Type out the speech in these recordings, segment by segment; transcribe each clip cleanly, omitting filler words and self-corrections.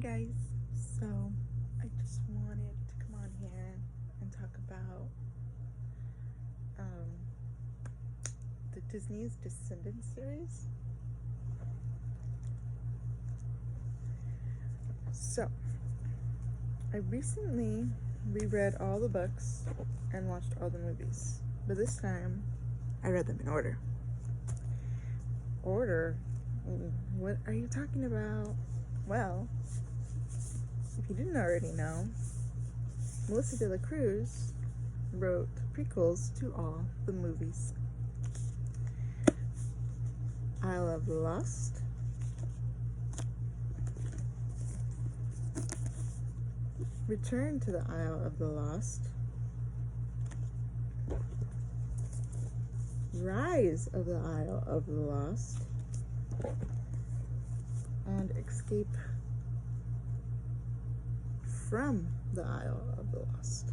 guys, so I just wanted to come on here and talk about the Disney's Descendants series. So I recently reread all the books and watched all the movies, but this time I read them in order. Order? What are you talking about? Well, if you didn't already know, Cruz wrote prequels to all the movies. Isle of the Lost, Return to the Isle of the Lost, Ryze of the Isle of the Lost, and Escape from the Isle of the Lost.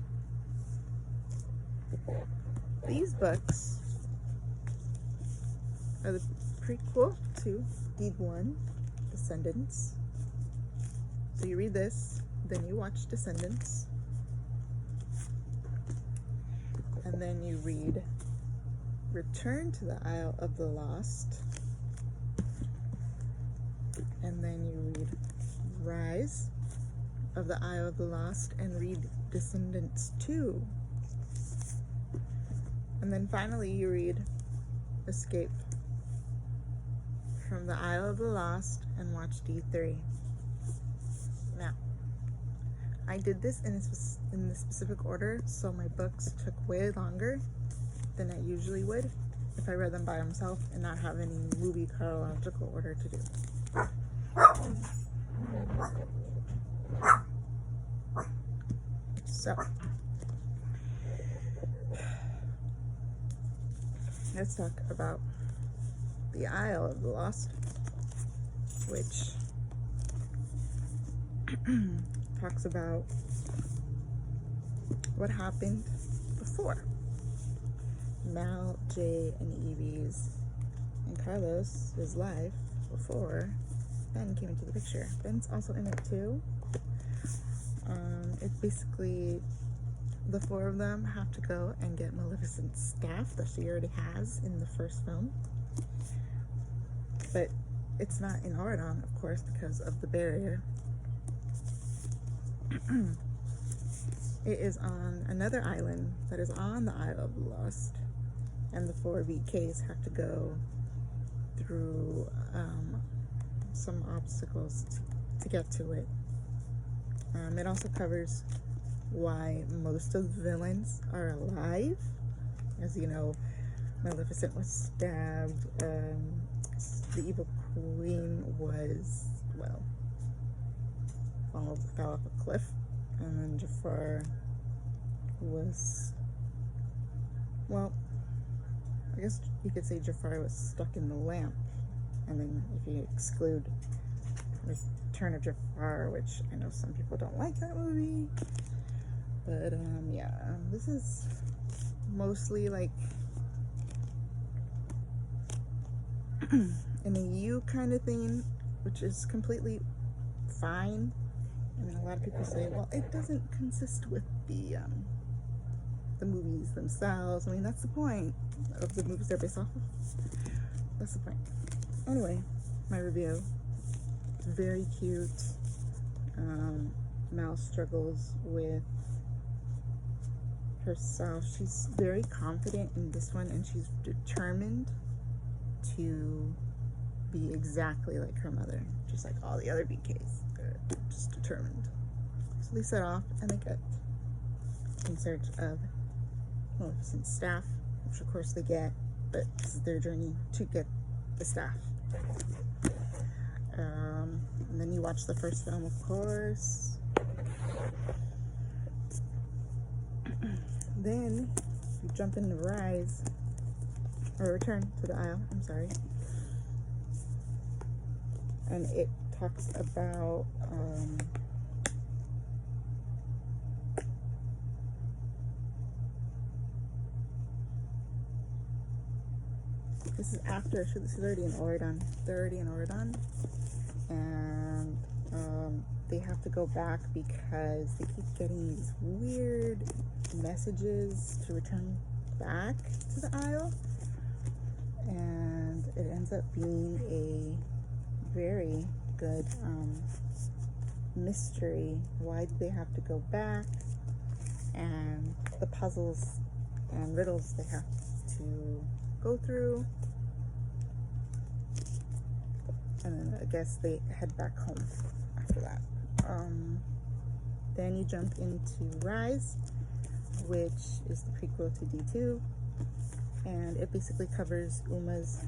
These books are the prequel to Deed 1, Descendants. So you read this, then you watch Descendants, and then you read Return to the Isle of the Lost, and then you read Ryze of the Isle of the Lost and read Descendants 2. And then finally you read Escape from the Isle of the Lost and watch D3. Now, I did this in the specific order, so my books took way longer than I usually would if I read them by myself and not have any movie chronological order to do. So, let's talk about the Isle of the Lost, which talks about what happened before Mal, Jay, and Evie's and Carlos's life before Ben came into the picture. Ben's also in it too. It's basically the four of them have to go and get Maleficent's staff that she already has in the first film. But it's not in Oradon, of course, because of the barrier. It is on another island that is on the Isle of the Lost, and the four VKs have to go through some obstacles to get to it. It also covers why most of the villains are alive. As you know, Maleficent was stabbed, the evil queen was, well, fell off a cliff, and then Jafar was, well, I guess you could say Jafar was stuck in the lamp. And then if you exclude Return of Jafar, which I know some people don't like that movie, but yeah, this is mostly like an EU kind of thing, which is completely fine. I mean, a lot of people say, well, it doesn't consist with the movies themselves. I mean, that's the point of the movies they're based off of. That's the point. Anyway, my review. It's very cute. Mal struggles with herself. She's very confident in this one, and she's determined to be exactly like her mother, just like all the other BKs. They're just determined. So they set off and they get in search of Maleficent's staff, which of course they get, but this is their journey to get the staff. And then you watch the first film, of course. Then you jump into Ryze, or Return to the Isle, I'm sorry. And it talks about this is after, so this is already in Oradon. They're already in Oradon. And they have to go back because they keep getting these weird messages to return back to the Isle, and it ends up being a very good mystery. Why do they have to go back, and the puzzles and riddles they have to go through. And then I guess they head back home after that. Then you jump into Ryze, which is the prequel to D2, and it basically covers Uma's,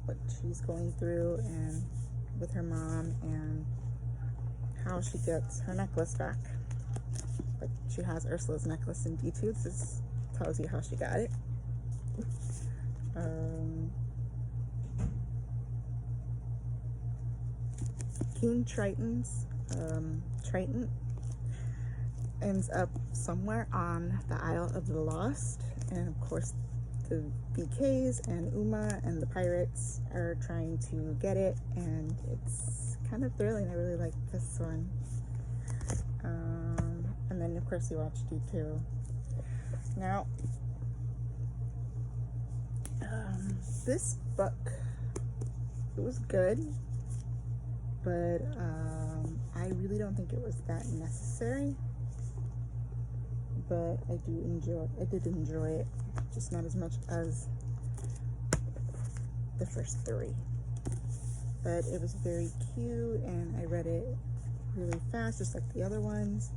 what she's going through and with her mom, and how she gets her necklace back. Like, she has Ursula's necklace in D2. This tells you how she got it. King Triton's Triton ends up somewhere on the Isle of the Lost, and of course the BKs and Uma and the pirates are trying to get it, and it's kind of thrilling. I really like this one. And then of course you watch D2. Now, this book, it was good, but I really don't think it was that necessary. But I did enjoy it, just not as much as the first 3. But it was very cute, and I read it really fast, just like the other ones.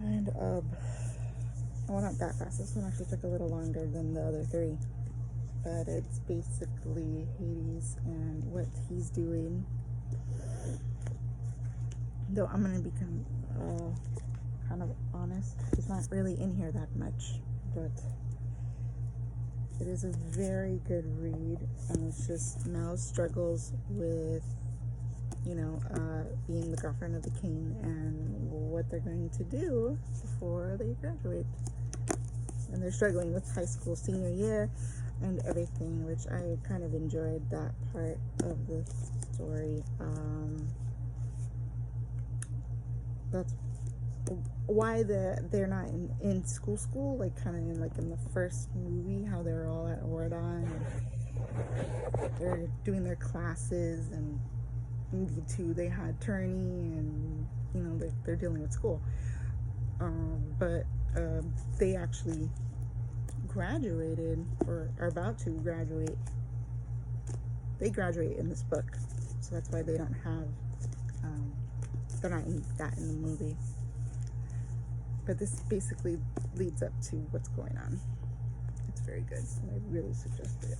And well, not that fast. This one actually took a little longer than the other 3. But it's basically Hades and what he's doing. Though I'm gonna be kind of honest, he's not really in here that much, but it is a very good read, and it's just Mel's struggles with, being the girlfriend of the king and what they're going to do before they graduate. And they're struggling with high school senior year and everything, which I kind of enjoyed that part of the story. That's why they're not in school, like kind of in the first movie, how they're all at Oradon and they're doing their classes, and in D2 they had tourney, and they're dealing with school. But they actually graduated, or are about to graduate. They graduate in this book, so that's why they don't have they're not in the movie. But this basically leads up to what's going on. It's very good, and I really suggest it.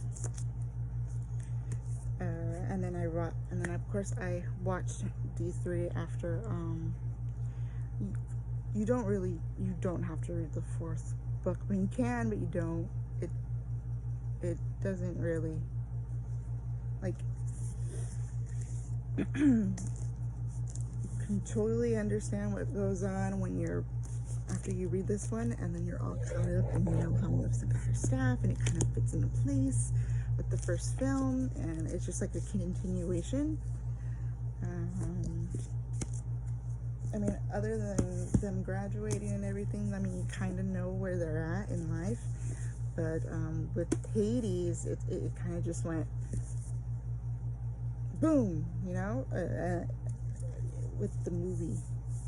And then of course I watched D3 after. You don't have to read the 4th book. I mean, you can, but you don't. It doesn't really, like, you can totally understand what goes on after you read this one, and then you're all caught up, and you know how Melissa got her staff, and it kind of fits into place with the first film, and it's just like a continuation. I mean, other than them graduating and everything, I mean, you kind of know where they're at in life. But with Hades, it kind of just went boom, with the movie.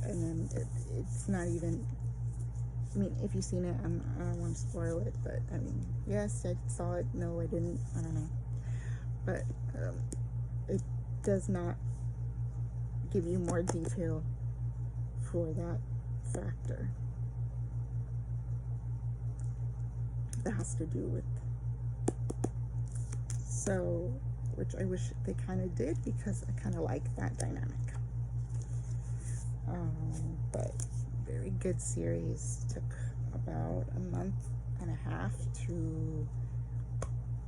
And then it's not even, I mean, if you've seen it, I don't want to spoil it, but I mean, yes, I saw it, no, I didn't, I don't know. But it does not give you more detail for that factor. That has to do with, which I wish they kind of did, because I kind of like that dynamic. But very good series. Took about a month and a half to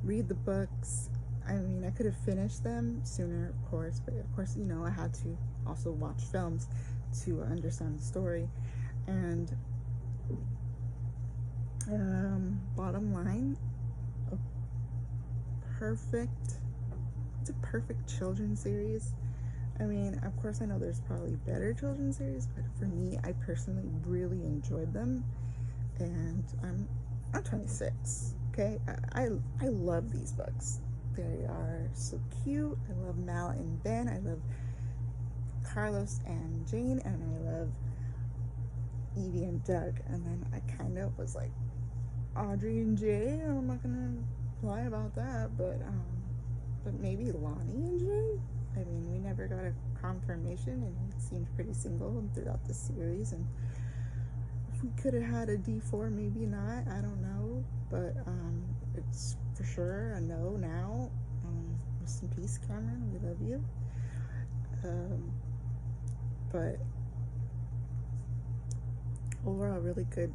read the books. I mean, I could have finished them sooner, of course, but of course, I had to also watch films to understand the story. And bottom line, it's a perfect children's series. I mean, of course, I know there's probably better children's series, but for me, I personally really enjoyed them. And I'm 26. Okay, I love these books. They are so cute. I love Mal and Ben. I love Carlos and Jane, and I love Evie and Doug. And then I kind of was like Audrey and Jay. I'm not gonna lie about that, but maybe Lonnie and Jay. I mean, we never got a confirmation, and it seemed pretty single throughout the series. And if we could have had a D4, maybe not. I don't know, but it's for sure a no now. Rest in peace, Cameron. We love you. But overall, really good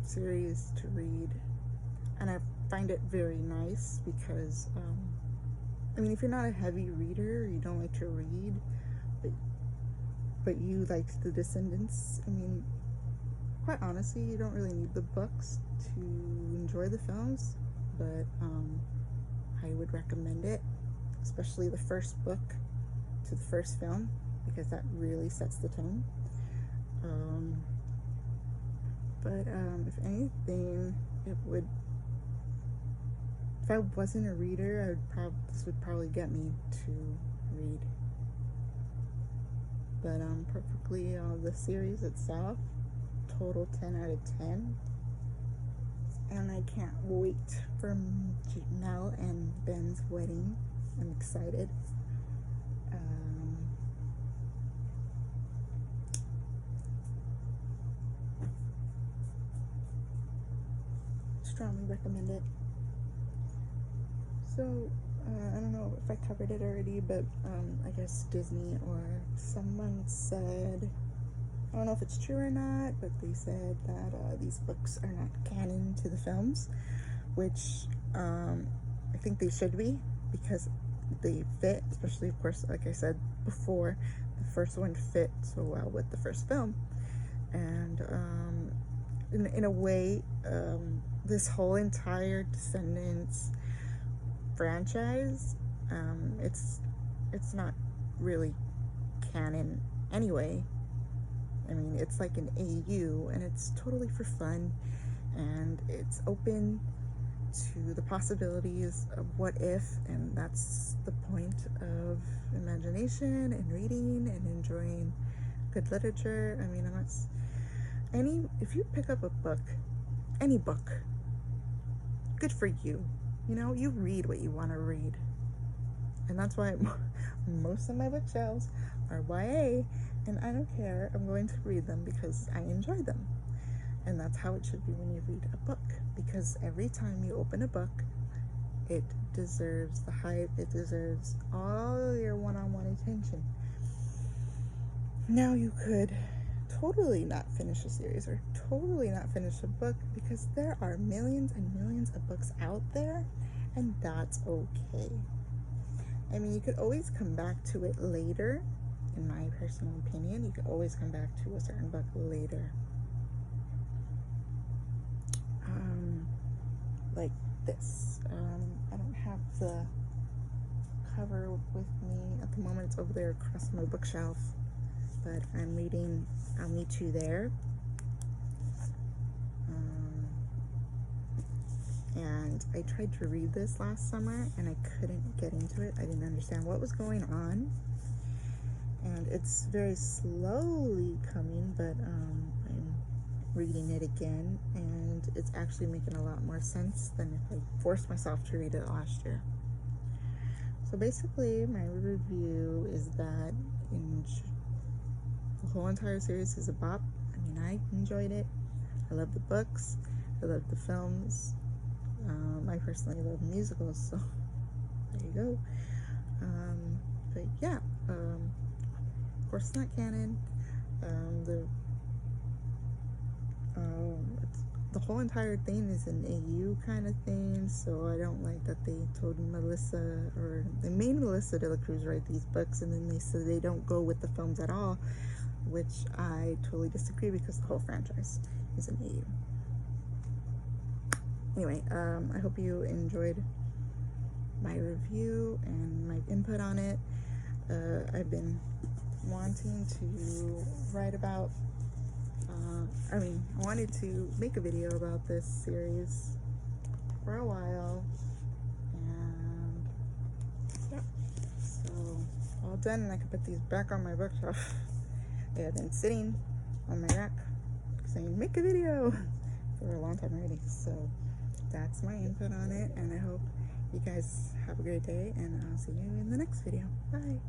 series to read, and I find it very nice because I mean, if you're not a heavy reader, you don't like to read, but you liked the Descendants, I mean, quite honestly, you don't really need the books to enjoy the films, but I would recommend it, especially the first book to the first film, because that really sets the tone. But if anything, if I wasn't a reader, this would probably get me to read. But perfectly, the series itself, total 10 out of 10. And I can't wait for Mel and Ben's wedding. I'm excited. Strongly recommend it. So, I don't know if I covered it already, but I guess Disney or someone said, I don't know if it's true or not, but they said that these books are not canon to the films, which I think they should be, because they fit, especially, of course, like I said before, the first one fit so well with the first film. And in a way, this whole entire Descendants franchise, it's not really canon anyway. I mean, it's like an AU, and it's totally for fun, and it's open to the possibilities of what if, and that's the point of imagination and reading and enjoying good literature. I mean, if you pick up a book, any book, good for you. You know, you read what you want to read. And that's why most of my bookshelves are YA, and I don't care. I'm going to read them because I enjoy them. And that's how it should be when you read a book, because every time you open a book, it deserves the hype, it deserves all your one-on-one attention. Now you could totally not finish a series or totally not finish a book, because there are millions and millions of books out there, and that's okay. I mean, you could always come back to it later. In my personal opinion, you could always come back to a certain book later. Like this. I don't have the cover with me at the moment. It's over there across my bookshelf, but I'm reading I'll Meet You There. And I tried to read this last summer, and I couldn't get into it. I didn't understand what was going on. And it's very slowly coming, but I'm reading it again, and it's actually making a lot more sense than if I forced myself to read it last year. So basically, my review is that the whole entire series is a bop. I mean, I enjoyed it. I love the books. I love the films. I personally love musicals, so there you go. But yeah, of course it's not canon. The whole entire thing is an AU kind of thing, so I don't like that they told Melissa, or they made Melissa de la Cruz write these books, and then they said they don't go with the films at all, which I totally disagree, because the whole franchise is an AU. Anyway, I hope you enjoyed my review and my input on it. I've been wanting to write about, I wanted to make a video about this series for a while, and yeah, so all done, and I can put these back on my bookshelf. They have been sitting on my rack saying make a video for a long time already. So that's my input on it, and I hope you guys have a great day, and I'll see you in the next video. Bye.